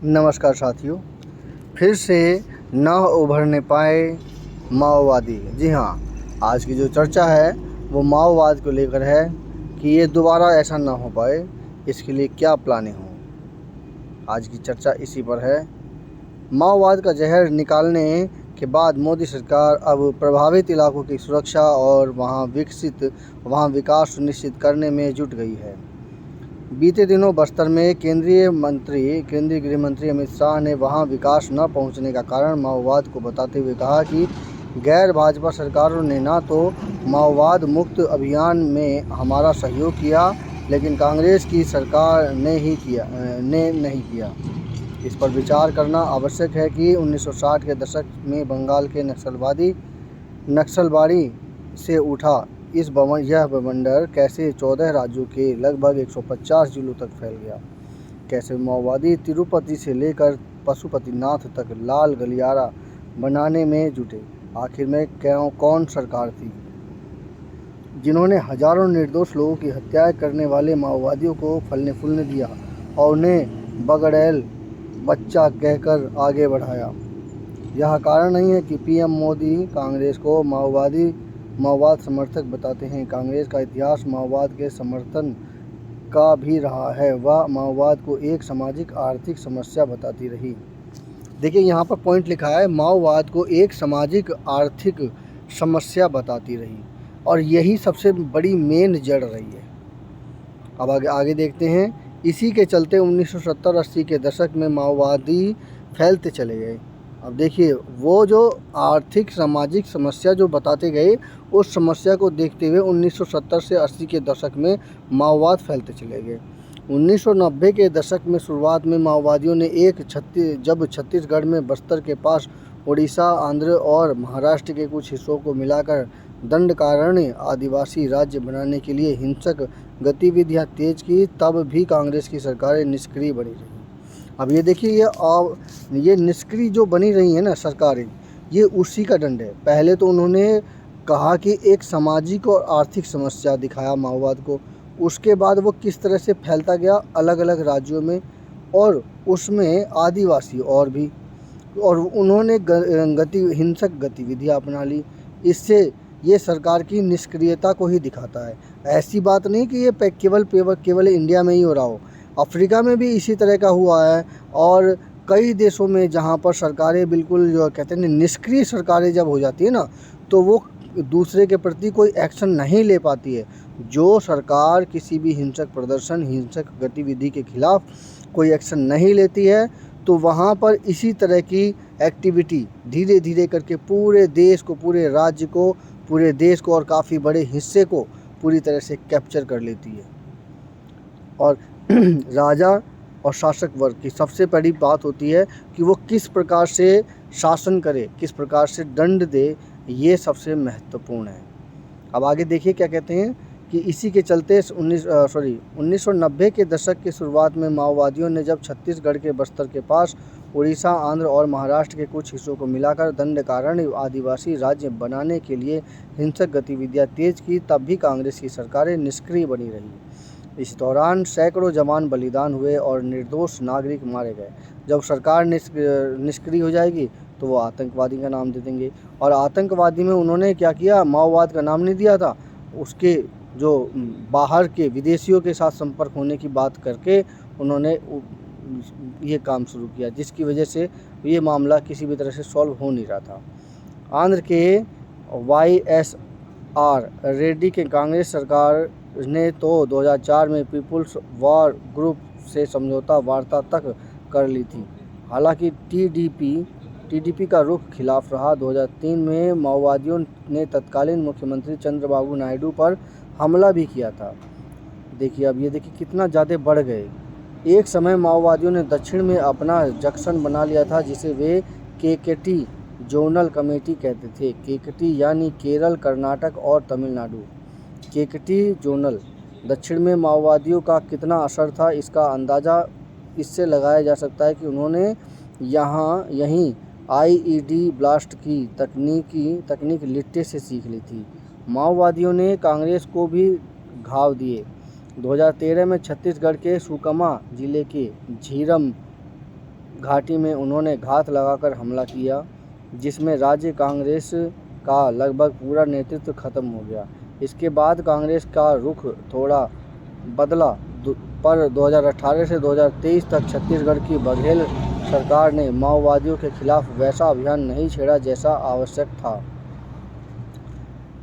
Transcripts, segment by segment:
नमस्कार साथियों, फिर से न उभरने पाए माओवादी। जी हाँ, आज की जो चर्चा है वो माओवाद को लेकर है कि ये दोबारा ऐसा ना हो पाए, इसके लिए क्या प्लानिंग हो। आज की चर्चा इसी पर है। माओवाद का जहर निकालने के बाद मोदी सरकार अब प्रभावित इलाकों की सुरक्षा और वहाँ विकास सुनिश्चित करने में जुट गई है। बीते दिनों बस्तर में केंद्रीय गृह मंत्री अमित शाह ने वहां विकास न पहुंचने का कारण माओवाद को बताते हुए कहा कि गैर भाजपा सरकारों ने न तो माओवाद मुक्त अभियान में हमारा सहयोग किया, लेकिन कांग्रेस की सरकार ने नहीं किया। इस पर विचार करना आवश्यक है कि 1960 के दशक में बंगाल के नक्सलबाड़ी से उठा यह बवंडर कैसे 14 राज्यों के लगभग 150 जिलों तक फैल गया। कैसे माओवादी तिरुपति से लेकर पशुपतिनाथ तक लाल गलियारा बनाने में जुटे। आखिर में कौन सरकार थी जिन्होंने हजारों निर्दोष लोगों की हत्याएं करने वाले माओवादियों को फलने फूलने दिया और उन्हें बगड़ैल बच्चा कहकर आगे बढ़ाया। यह कारण नहीं है कि पीएम मोदी कांग्रेस को माओवाद समर्थक बताते हैं। कांग्रेस का इतिहास माओवाद के समर्थन का भी रहा है। वह माओवाद को एक सामाजिक आर्थिक समस्या बताती रही। देखिए, यहाँ पर पॉइंट लिखा है, माओवाद को एक सामाजिक आर्थिक समस्या बताती रही, और यही सबसे बड़ी मेन जड़ रही है। अब आगे देखते हैं। इसी के चलते 1970-80 के दशक में माओवादी फैलते चले गए। अब देखिए, वो जो आर्थिक सामाजिक समस्या जो बताते गए, उस समस्या को देखते हुए 1970 से 80 के दशक में माओवाद फैलते चले गए। 1990 के दशक में शुरुआत में माओवादियों ने जब छत्तीसगढ़ में बस्तर के पास उड़ीसा, आंध्र और महाराष्ट्र के कुछ हिस्सों को मिलाकर दंडकारण्य आदिवासी राज्य बनाने के लिए हिंसक गतिविधियां तेज की, तब भी कांग्रेस की सरकारें निष्क्रिय बनी रही। अब ये देखिए, ये निष्क्रिय जो बनी रही है ना सरकारें, ये उसी का दंड है। पहले तो उन्होंने कहा कि एक सामाजिक और आर्थिक समस्या दिखाया माओवाद को, उसके बाद वो किस तरह से फैलता गया अलग अलग राज्यों में, और उसमें आदिवासी और भी, और उन्होंने हिंसक गतिविधियाँ अपना ली। इससे ये सरकार की निष्क्रियता को ही दिखाता है। ऐसी बात नहीं कि ये केवल इंडिया में ही हो रहा हो, अफ्रीका में भी इसी तरह का हुआ है, और कई देशों में जहाँ पर सरकारें बिल्कुल जो कहते हैं निष्क्रिय सरकारें जब हो जाती है ना, तो वो दूसरे के प्रति कोई एक्शन नहीं ले पाती है। जो सरकार किसी भी हिंसक प्रदर्शन, हिंसक गतिविधि के खिलाफ कोई एक्शन नहीं लेती है, तो वहाँ पर इसी तरह की एक्टिविटी धीरे धीरे करके पूरे देश को, पूरे राज्य को, पूरे देश को और काफ़ी बड़े हिस्से को पूरी तरह से कैप्चर कर लेती है। और राजा और शासक वर्ग की सबसे बड़ी बात होती है कि वो किस प्रकार से शासन करे, किस प्रकार से दंड दे, ये सबसे महत्वपूर्ण है। अब आगे देखिए क्या कहते हैं कि इसी के चलते 1990 के दशक की शुरुआत में माओवादियों ने जब छत्तीसगढ़ के बस्तर के पास उड़ीसा, आंध्र और महाराष्ट्र के कुछ हिस्सों को मिलाकर दंडकारण्य आदिवासी राज्य बनाने के लिए हिंसक गतिविधियां तेज की, तब भी कांग्रेस की सरकारें निष्क्रिय बनी रही। इस दौरान सैकड़ों जवान बलिदान हुए और निर्दोष नागरिक मारे गए। जब सरकार निष्क्रिय हो जाएगी तो वो आतंकवादी का नाम दे देंगे, और आतंकवादी में उन्होंने क्या किया, माओवाद का नाम नहीं दिया था, उसके जो बाहर के विदेशियों के साथ संपर्क होने की बात करके उन्होंने ये काम शुरू किया, जिसकी वजह से ये मामला किसी भी तरह से सॉल्व हो नहीं रहा था। आंध्र के YSR रेड्डी के कांग्रेस सरकार ने तो 2004 में पीपुल्स वॉर ग्रुप से समझौता वार्ता तक कर ली थी। हालांकि टीडीपी का रुख खिलाफ रहा। 2003 में माओवादियों ने तत्कालीन मुख्यमंत्री चंद्रबाबू नायडू पर हमला भी किया था। देखिए, अब ये देखिए कितना ज़्यादा बढ़ गए। एक समय माओवादियों ने दक्षिण में अपना जंक्शन बना लिया था, जिसे वे केकेटी जोनल कमेटी कहते थे। केकेटी यानी केरल, कर्नाटक और तमिलनाडु। केकेटी जोनल दक्षिण में माओवादियों का कितना असर था, इसका अंदाज़ा इससे लगाया जा सकता है कि उन्होंने यहीं IED ब्लास्ट की तकनीक लिट्टे से सीख ली थी। माओवादियों ने कांग्रेस को भी घाव दिए। 2013 में छत्तीसगढ़ के सुकमा जिले के घाटी में उन्होंने घात लगाकर हमला किया, जिसमें राज्य कांग्रेस का लगभग पूरा नेतृत्व खत्म हो गया। इसके बाद कांग्रेस का रुख थोड़ा बदला, पर 2018 से 2023 तक छत्तीसगढ़ की बघेल सरकार ने माओवादियों के खिलाफ वैसा अभियान नहीं छेड़ा जैसा आवश्यक था।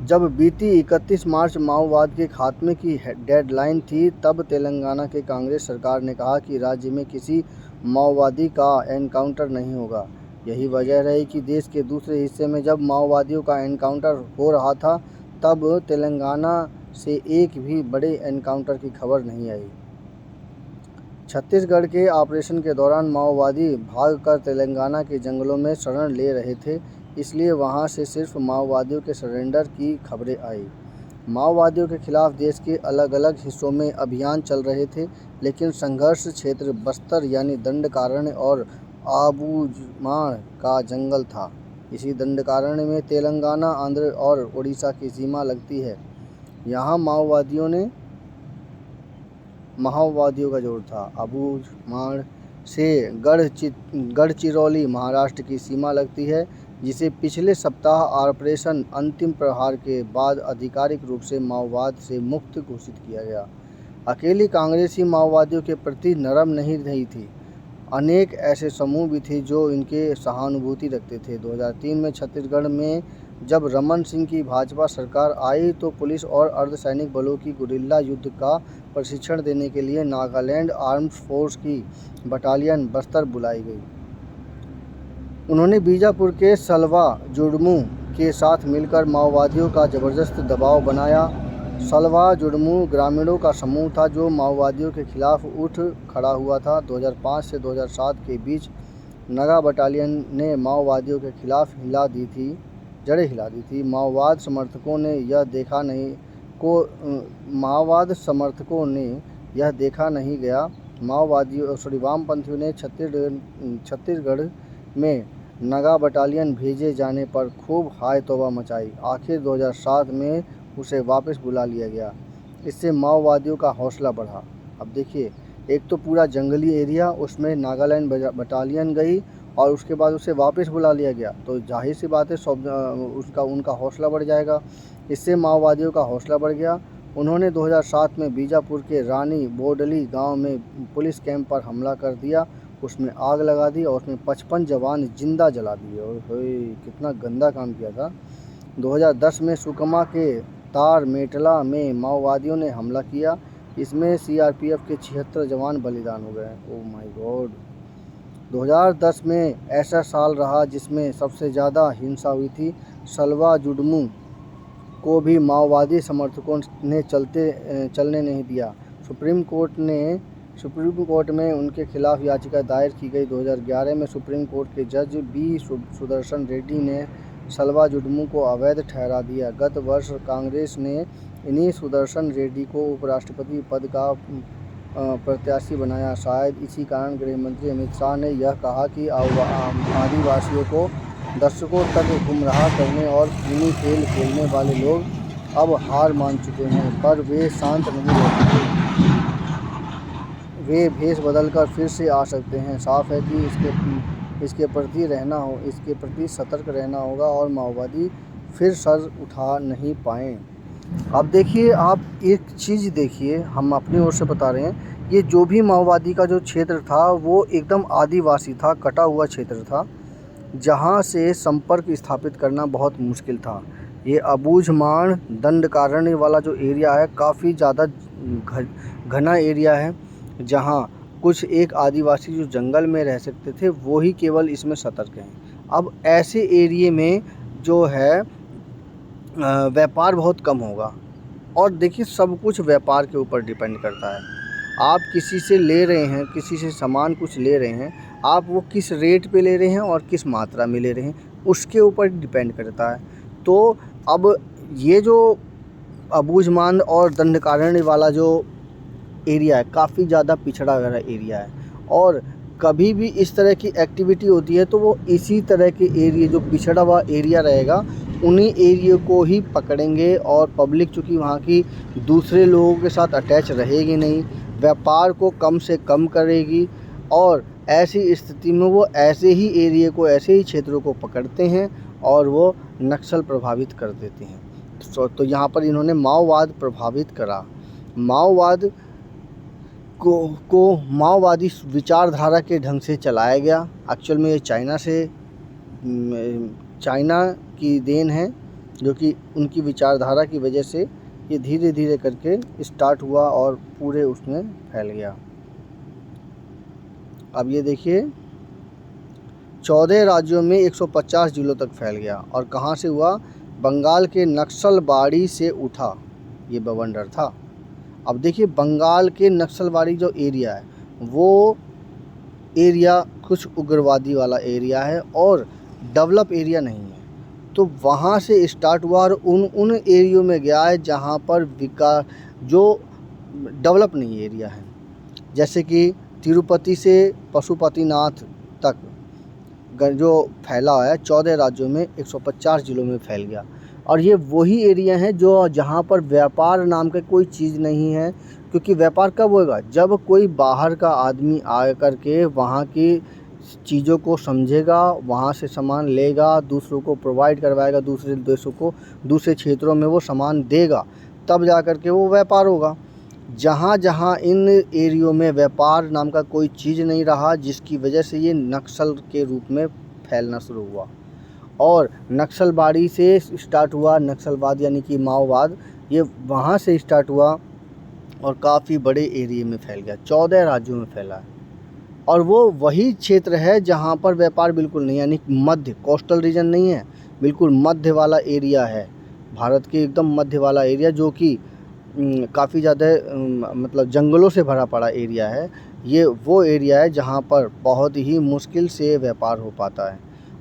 जब बीती 31 मार्च माओवाद के खात्मे की डेडलाइन थी, तब तेलंगाना के कांग्रेस सरकार ने कहा कि राज्य में किसी माओवादी का एनकाउंटर नहीं होगा। यही वजह रही कि देश के दूसरे हिस्से में जब माओवादियों का एनकाउंटर हो रहा था, तब तेलंगाना से एक भी बड़े एनकाउंटर की खबर नहीं आई। छत्तीसगढ़ के ऑपरेशन के दौरान माओवादी भागकर तेलंगाना के जंगलों में शरण ले रहे थे, इसलिए वहां से सिर्फ माओवादियों के सरेंडर की खबरें आई। माओवादियों के खिलाफ देश के अलग अलग हिस्सों में अभियान चल रहे थे, लेकिन संघर्ष क्षेत्र बस्तर यानी दंडकारण्य और आबूझमाड़ का जंगल था। इसी दंडकारण्य में तेलंगाना, आंध्र और उड़ीसा की सीमा लगती है। यहाँ माओवादियों का जोर था। आबूझमाड़ से गढ़चिरौली महाराष्ट्र की सीमा लगती है, जिसे पिछले सप्ताह ऑपरेशन अंतिम प्रहार के बाद आधिकारिक रूप से माओवाद से मुक्त घोषित किया गया। अकेली कांग्रेस ही माओवादियों के प्रति नरम नहीं रही थी। अनेक ऐसे समूह भी थे जो इनके सहानुभूति रखते थे। 2003 में छत्तीसगढ़ में जब रमन सिंह की भाजपा सरकार आई, तो पुलिस और अर्धसैनिक बलों की गुरिल्ला युद्ध का प्रशिक्षण देने के लिए नागालैंड आर्म्ड फोर्स की बटालियन बस्तर बुलाई गई। उन्होंने बीजापुर के सलवा जुड़मू के साथ मिलकर माओवादियों का जबरदस्त दबाव बनाया। सलवा जुड़मू ग्रामीणों का समूह था जो माओवादियों के खिलाफ उठ खड़ा हुआ था। 2005 से 2007 के बीच नगा बटालियन ने माओवादियों के खिलाफ जड़ें हिला दी थी। माओवाद समर्थकों ने यह देखा नहीं गया। वामपंथियों ने छत्तीसगढ़ में नगा बटालियन भेजे जाने पर खूब हाय तौबा मचाई। आखिर 2007 में उसे वापस बुला लिया गया। इससे माओवादियों का हौसला बढ़ा। अब देखिए, एक तो पूरा जंगली एरिया, उसमें नागालैंड बटालियन गई और उसके बाद उसे वापस बुला लिया गया, तो जाहिर सी बात है उनका हौसला बढ़ जाएगा। इससे माओवादियों का हौसला बढ़ गया। उन्होंने 2007 में बीजापुर के रानी बोडली गांव में पुलिस कैंप पर हमला कर दिया, उसमें आग लगा दी और उसमें 55 जवान जिंदा जला दिए। और कितना गंदा काम किया था। 2010 में सुकमा के तार मेटला में माओवादियों ने हमला किया। इसमें सीआरपीएफ के 76 जवान बलिदान हो गए। Oh my God. 2010 में ऐसा साल रहा जिसमें सबसे ज़्यादा हिंसा हुई थी। सलवा जुड़मू को भी माओवादी समर्थकों ने चलने नहीं दिया। सुप्रीम कोर्ट में उनके खिलाफ याचिका दायर की गई। 2011 में सुप्रीम कोर्ट के जज बी सुदर्शन रेड्डी ने सलवा जुड़मू को अवैध ठहरा दिया। गत वर्ष कांग्रेस ने इन्हीं सुदर्शन रेड्डी को उपराष्ट्रपति पद का प्रत्याशी बनाया। शायद इसी कारण गृह मंत्री अमित शाह ने यह कहा कि आदिवासियों को दर्शकों तक गुमराह करने और खूनी खेल खेलने वाले लोग अब हार मान चुके हैं, पर वे शांत नहीं रहते। वे भेष बदलकर फिर से आ सकते हैं। साफ है कि इसके प्रति सतर्क रहना होगा और माओवादी फिर सर उठा नहीं पाएँ। अब देखिए, आप एक चीज़ देखिए, हम अपनी ओर से बता रहे हैं, ये जो भी माओवादी का जो क्षेत्र था वो एकदम आदिवासी था, कटा हुआ क्षेत्र था, जहाँ से संपर्क स्थापित करना बहुत मुश्किल था। ये अबूझमाड़ दंडकारण्य वाला जो एरिया है, काफ़ी ज़्यादा घना एरिया है, जहाँ कुछ एक आदिवासी जो जंगल में रह सकते थे वो ही केवल इसमें सतर्क हैं। अब ऐसे एरिए में जो है व्यापार बहुत कम होगा। और देखिए, सब कुछ व्यापार के ऊपर डिपेंड करता है। आप किसी से ले रहे हैं, किसी से सामान कुछ ले रहे हैं, आप वो किस रेट पे ले रहे हैं और किस मात्रा में ले रहे हैं, उसके ऊपर डिपेंड करता है। तो अब ये जो अबूझमाड़ और दंडकारण्य वाला जो एरिया है, काफ़ी ज़्यादा पिछड़ा हुआ एरिया है, और कभी भी इस तरह की एक्टिविटी होती है तो वो इसी तरह के एरिया, जो पिछड़ा हुआ एरिया रहेगा, उन्हीं एरिया को ही पकड़ेंगे। और पब्लिक चूँकि वहाँ की दूसरे लोगों के साथ अटैच रहेगी नहीं, व्यापार को कम से कम करेगी, और ऐसी स्थिति में वो ऐसे ही एरिया को, ऐसे ही क्षेत्रों को पकड़ते हैं और वो नक्सल प्रभावित कर देते हैं। तो यहाँ पर इन्होंने माओवाद प्रभावित करा। माओवाद को माओवादी विचारधारा के ढंग से चलाया गया। एक्चुअल में ये चाइना की देन है, जो कि उनकी विचारधारा की वजह से ये धीरे धीरे करके स्टार्ट हुआ और पूरे उसमें फैल गया। अब ये देखिए 14 राज्यों में 150 जिलों तक फैल गया। और कहाँ से हुआ? बंगाल के नक्सलबाड़ी से उठा, ये बवंडर था। अब देखिए बंगाल के नक्सलबाड़ी जो एरिया है वो एरिया कुछ उग्रवादी वाला एरिया है और डेवलप एरिया नहीं है। तो वहाँ से स्टार्ट हुआ और उन एरियो में गया है जहाँ पर विकास, जो डेवलप नहीं एरिया है। जैसे कि तिरुपति से पशुपतिनाथ तक जो फैला है 14 राज्यों में 150 जिलों में फैल गया। और ये वही एरिया है जो जहाँ पर व्यापार नाम का कोई चीज़ नहीं है, क्योंकि व्यापार कब होगा? जब कोई बाहर का आदमी आ कर के वहाँ की चीज़ों को समझेगा, वहाँ से सामान लेगा, दूसरों को प्रोवाइड करवाएगा, दूसरे देशों को, दूसरे क्षेत्रों में वो सामान देगा, तब जा कर के वो व्यापार होगा। जहाँ जहाँ इन एरियो में व्यापार नाम का कोई चीज़ नहीं रहा, जिसकी वजह से ये नक्सल के रूप में फैलना शुरू हुआ। और नक्सलबाड़ी से स्टार्ट हुआ, नक्सलवाद यानी कि माओवाद, ये वहाँ से स्टार्ट हुआ और काफ़ी बड़े एरिया में फैल गया, 14 राज्यों में फैला है। और वो वही क्षेत्र है जहाँ पर व्यापार बिल्कुल नहीं, यानी मध्य, कोस्टल रीजन नहीं है, बिल्कुल मध्य वाला एरिया है, भारत के एकदम मध्य वाला एरिया, जो कि काफ़ी ज़्यादा मतलब जंगलों से भरा पड़ा एरिया है। ये वो एरिया है जहाँ पर बहुत ही मुश्किल से व्यापार हो पाता है।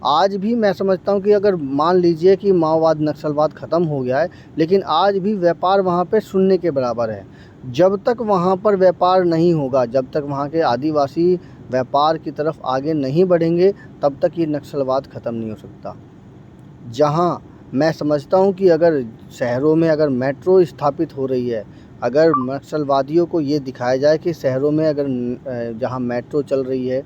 आज भी मैं समझता हूँ कि अगर मान लीजिए कि माओवाद नक्सलवाद ख़त्म हो गया है, लेकिन आज भी व्यापार वहाँ पे शून्य के बराबर है। जब तक वहाँ पर व्यापार नहीं होगा, जब तक वहाँ के आदिवासी व्यापार की तरफ आगे नहीं बढ़ेंगे, तब तक ये नक्सलवाद ख़त्म नहीं हो सकता। जहाँ मैं समझता हूँ कि अगर शहरों में अगर मेट्रो स्थापित हो रही है, अगर नक्सलवादियों को ये दिखाया जाए कि शहरों में अगर जहाँ मेट्रो चल रही है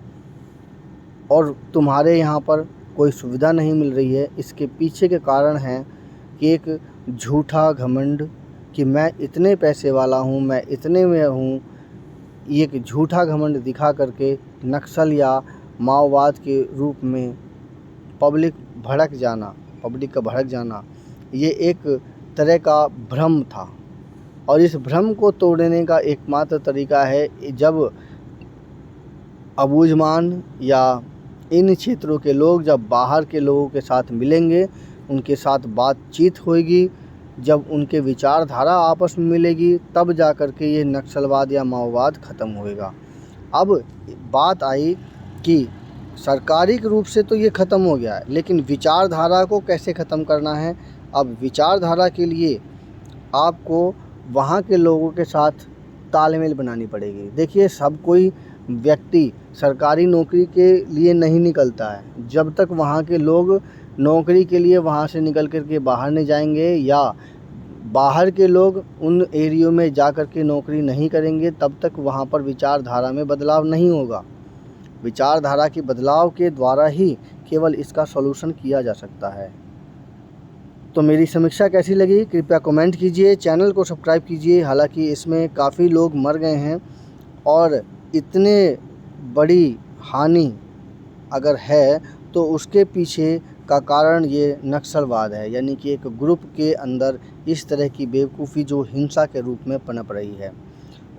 और तुम्हारे यहाँ पर कोई सुविधा नहीं मिल रही है, इसके पीछे के कारण हैं कि एक झूठा घमंड कि मैं इतने पैसे वाला हूँ, मैं इतने में हूँ, ये एक झूठा घमंड दिखा करके नक्सल या माओवाद के रूप में पब्लिक का भड़क जाना, ये एक तरह का भ्रम था। और इस भ्रम को तोड़ने का एकमात्र तरीका है जब अबूझमान या इन क्षेत्रों के लोग जब बाहर के लोगों के साथ मिलेंगे, उनके साथ बातचीत होगी, जब उनके विचारधारा आपस में मिलेगी, तब जा कर के ये नक्सलवाद या माओवाद ख़त्म होएगा। अब बात आई कि सरकारी रूप से तो ये ख़त्म हो गया है, लेकिन विचारधारा को कैसे ख़त्म करना है? अब विचारधारा के लिए आपको वहाँ के लोगों के साथ तालमेल बनानी पड़ेगी। देखिए सब कोई व्यक्ति सरकारी नौकरी के लिए नहीं निकलता है। जब तक वहाँ के लोग नौकरी के लिए वहाँ से निकल कर के बाहर नहीं जाएंगे या बाहर के लोग उन एरियो में जा कर के नौकरी नहीं करेंगे, तब तक वहाँ पर विचारधारा में बदलाव नहीं होगा। विचारधारा के बदलाव के द्वारा ही केवल इसका सॉल्यूशन किया जा सकता है। तो मेरी समीक्षा कैसी लगी कृपया कमेंट कीजिए, चैनल को सब्सक्राइब कीजिए। हालांकि इसमें काफ़ी लोग मर गए हैं और इतने बड़ी हानि अगर है तो उसके पीछे का कारण ये नक्सलवाद है, यानी कि एक ग्रुप के अंदर इस तरह की बेवकूफ़ी जो हिंसा के रूप में पनप रही है।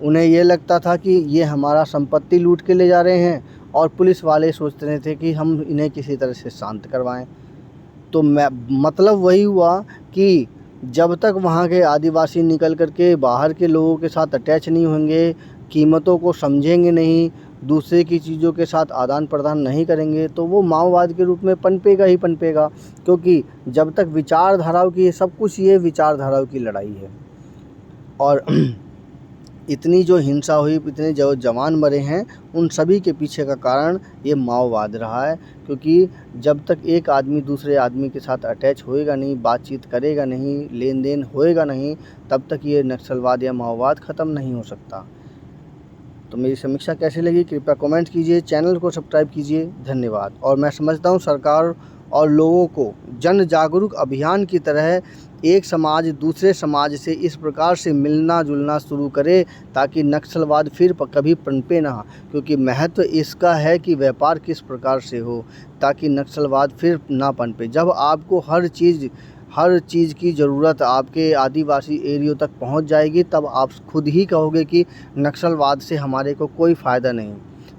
उन्हें ये लगता था कि ये हमारा संपत्ति लूट के ले जा रहे हैं और पुलिस वाले सोच रहे थे कि हम इन्हें किसी तरह से शांत करवाएं। तो मतलब वही हुआ कि जब तक वहाँ के आदिवासी निकल कर के बाहर के लोगों के साथ अटैच नहीं होंगे, कीमतों को समझेंगे नहीं, दूसरे की चीज़ों के साथ आदान प्रदान नहीं करेंगे, तो वो माओवाद के रूप में पनपेगा ही पनपेगा। क्योंकि जब तक विचारधाराओं की सब कुछ ये विचारधाराओं की लड़ाई है। और इतनी जो हिंसा हुई, इतने जो जवान मरे हैं, उन सभी के पीछे का कारण ये माओवाद रहा है। क्योंकि जब तक एक आदमी दूसरे आदमी के साथ अटैच होएगा नहीं, बातचीत करेगा नहीं, लेन देन होएगा नहीं, तब तक ये नक्सलवाद या माओवाद ख़त्म नहीं हो सकता। तो मेरी समीक्षा कैसी लगी कृपया कमेंट कीजिए, चैनल को सब्सक्राइब कीजिए। धन्यवाद। और मैं समझता हूँ सरकार और लोगों को जन जागरूक अभियान की तरह एक समाज दूसरे समाज से इस प्रकार से मिलना जुलना शुरू करे ताकि नक्सलवाद फिर कभी पनपे ना, क्योंकि महत्व इसका है कि व्यापार किस प्रकार से हो ताकि नक्सलवाद फिर ना पनपे। जब आपको हर चीज़ की ज़रूरत आपके आदिवासी एरियो तक पहुंच जाएगी, तब आप खुद ही कहोगे कि नक्सलवाद से हमारे को कोई फ़ायदा नहीं।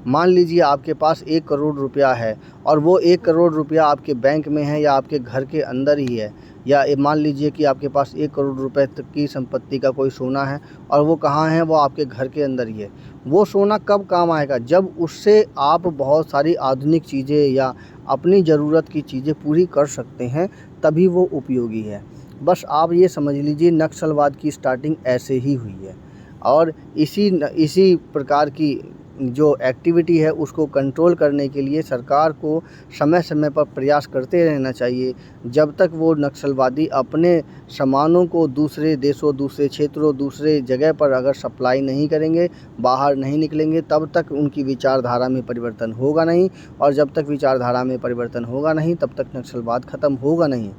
मान लीजिए आपके पास 1 करोड़ रुपया है और वो 1 करोड़ रुपया आपके बैंक में है या आपके घर के अंदर ही है, या मान लीजिए कि आपके पास 1 करोड़ रुपए तक की संपत्ति का कोई सोना है और वो कहाँ है, वो आपके घर के अंदर ही है। वो सोना कब काम आएगा? जब उससे आप बहुत सारी आधुनिक चीज़ें या अपनी ज़रूरत की चीज़ें पूरी कर सकते हैं, तभी वो उपयोगी है। बस आप ये समझ लीजिए नक्सलवाद की स्टार्टिंग ऐसे ही हुई है और इसी प्रकार की जो एक्टिविटी है उसको कंट्रोल करने के लिए सरकार को समय समय पर प्रयास करते रहना चाहिए। जब तक वो नक्सलवादी अपने सामानों को दूसरे देशों, दूसरे क्षेत्रों, दूसरे जगह पर अगर सप्लाई नहीं करेंगे, बाहर नहीं निकलेंगे, तब तक उनकी विचारधारा में परिवर्तन होगा नहीं। और जब तक विचारधारा में परिवर्तन होगा नहीं, तब तक नक्सलवाद ख़त्म होगा नहीं।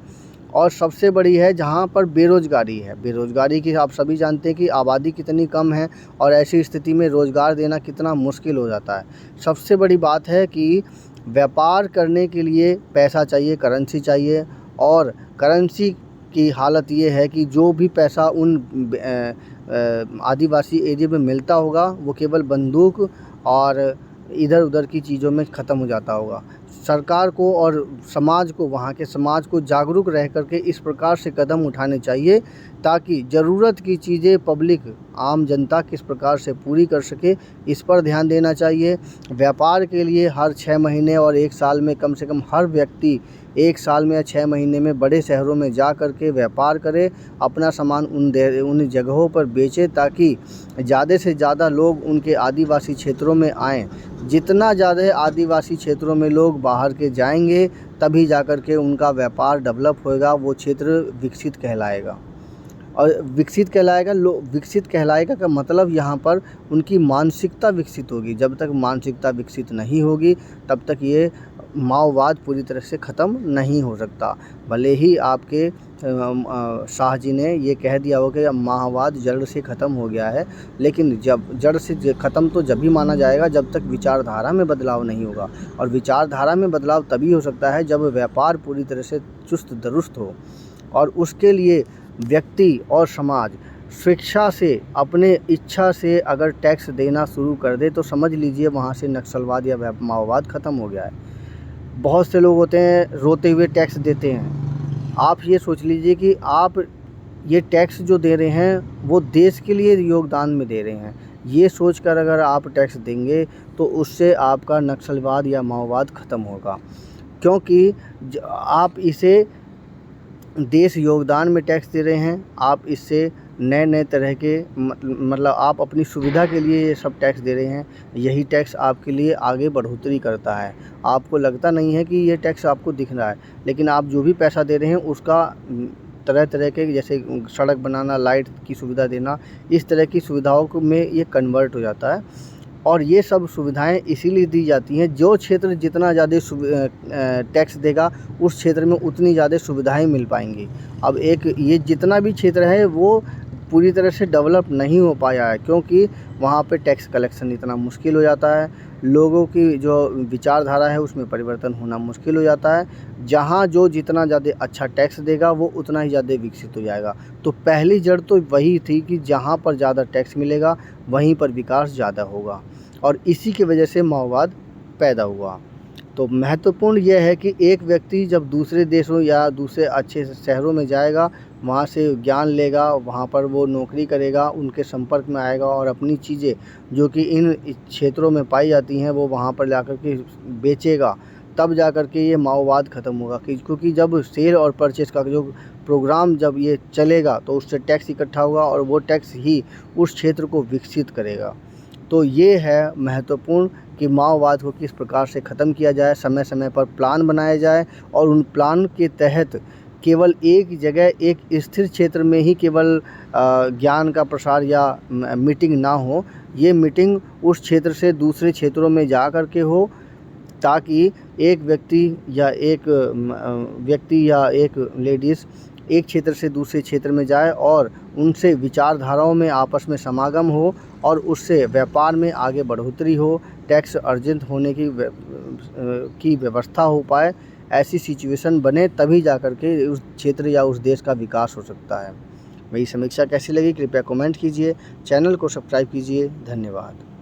और सबसे बड़ी है जहाँ पर बेरोज़गारी है। बेरोज़गारी की आप सभी जानते हैं कि आबादी कितनी कम है और ऐसी स्थिति में रोज़गार देना कितना मुश्किल हो जाता है। सबसे बड़ी बात है कि व्यापार करने के लिए पैसा चाहिए, करेंसी चाहिए, और करेंसी की हालत ये है कि जो भी पैसा उन आदिवासी एरिया में मिलता होगा वो केवल बंदूक और इधर उधर की चीज़ों में ख़त्म हो जाता होगा। सरकार को और समाज को, वहाँ के समाज को जागरूक रह करके इस प्रकार से कदम उठाने चाहिए ताकि ज़रूरत की चीज़ें पब्लिक, आम जनता किस प्रकार से पूरी कर सके, इस पर ध्यान देना चाहिए। व्यापार के लिए हर 6 महीने और 1 साल में कम से कम हर व्यक्ति 1 साल में या 6 महीने में बड़े शहरों में जा कर के व्यापार करे, अपना सामान उन जगहों पर बेचे ताकि ज़्यादा से ज़्यादा लोग उनके आदिवासी क्षेत्रों में आएँ। जितना ज़्यादा आदिवासी क्षेत्रों में लोग बाहर के जाएंगे, तभी जाकर के उनका व्यापार डेवलप होएगा, वो क्षेत्र विकसित कहलाएगा। और विकसित कहलाएगा का मतलब यहाँ पर उनकी मानसिकता विकसित होगी। जब तक मानसिकता विकसित नहीं होगी, तब तक ये माओवाद पूरी तरह से ख़त्म नहीं हो सकता। भले ही आपके शाह जी ने ये कह दिया हो कि माओवाद जड़ से ख़त्म हो गया है, लेकिन जब जड़ से ख़त्म तो जब भी माना जाएगा जब तक विचारधारा में बदलाव नहीं होगा। और विचारधारा में बदलाव तभी हो सकता है जब व्यापार पूरी तरह से चुस्त दुरुस्त हो। और उसके लिए व्यक्ति और समाज स्वेच्छा से, अपने इच्छा से अगर टैक्स देना शुरू कर दे, तो समझ लीजिए वहाँ से नक्सलवाद या माओवाद ख़त्म हो गया है। बहुत से लोग होते हैं रोते हुए टैक्स देते हैं। आप ये सोच लीजिए कि आप ये टैक्स जो दे रहे हैं वो देश के लिए योगदान में दे रहे हैं। ये सोचकर अगर आप टैक्स देंगे तो उससे आपका नक्सलवाद या माओवाद ख़त्म होगा, क्योंकि आप इसे देश योगदान में टैक्स दे रहे हैं। आप इससे नए तरह के मतलब आप अपनी सुविधा के लिए ये सब टैक्स दे रहे हैं। यही टैक्स आपके लिए आगे बढ़ोतरी करता है। आपको लगता नहीं है कि ये टैक्स आपको दिख रहा है, लेकिन आप जो भी पैसा दे रहे हैं उसका तरह के, जैसे सड़क बनाना, लाइट की सुविधा देना, इस तरह की सुविधाओं को में ये कन्वर्ट हो जाता है। और ये सब सुविधाएं इसीलिए दी जाती हैं, जो क्षेत्र जितना ज़्यादा टैक्स देगा उस क्षेत्र में उतनी ज़्यादा सुविधाएं मिल पाएंगी। अब ये जितना भी क्षेत्र है वो पूरी तरह से डेवलप नहीं हो पाया है, क्योंकि वहाँ पे टैक्स कलेक्शन इतना मुश्किल हो जाता है। लोगों की जो विचारधारा है उसमें परिवर्तन होना मुश्किल हो जाता है। जहाँ जो जितना ज़्यादा अच्छा टैक्स देगा वो उतना ही ज़्यादा विकसित हो जाएगा। तो पहली जड़ तो वही थी कि जहाँ पर ज़्यादा टैक्स मिलेगा वहीं पर विकास ज़्यादा होगा, और इसी की वजह से माओवाद पैदा हुआ। तो महत्वपूर्ण यह है कि एक व्यक्ति जब दूसरे देशों या दूसरे अच्छे शहरों में जाएगा, वहाँ से ज्ञान लेगा, वहाँ पर वो नौकरी करेगा, उनके संपर्क में आएगा और अपनी चीज़ें जो कि इन क्षेत्रों में पाई जाती हैं वो वहाँ पर जाकर के बेचेगा, तब जाकर के ये माओवाद ख़त्म होगा। क्योंकि जब सेल और परचेस का जो प्रोग्राम जब ये चलेगा तो उससे टैक्स इकट्ठा होगा और वो टैक्स ही उस क्षेत्र को विकसित करेगा। तो ये है महत्वपूर्ण कि माओवाद को किस प्रकार से ख़त्म किया जाए, समय समय पर प्लान बनाया जाए और उन प्लान के तहत केवल एक जगह एक स्थिर क्षेत्र में ही केवल ज्ञान का प्रसार या मीटिंग ना हो, ये मीटिंग उस क्षेत्र से दूसरे क्षेत्रों में जा कर के हो, ताकि एक व्यक्ति या एक लेडीज़ एक क्षेत्र से दूसरे क्षेत्र में जाए और उनसे विचारधाराओं में आपस में समागम हो और उससे व्यापार में आगे बढ़ोतरी हो, टैक्स अर्जित होने की व्यवस्था हो पाए। ऐसी सिचुएशन बने तभी जा कर के उस क्षेत्र या उस देश का विकास हो सकता है। मेरी समीक्षा कैसी लगी कृपया कमेंट कीजिए, चैनल को सब्सक्राइब कीजिए। धन्यवाद।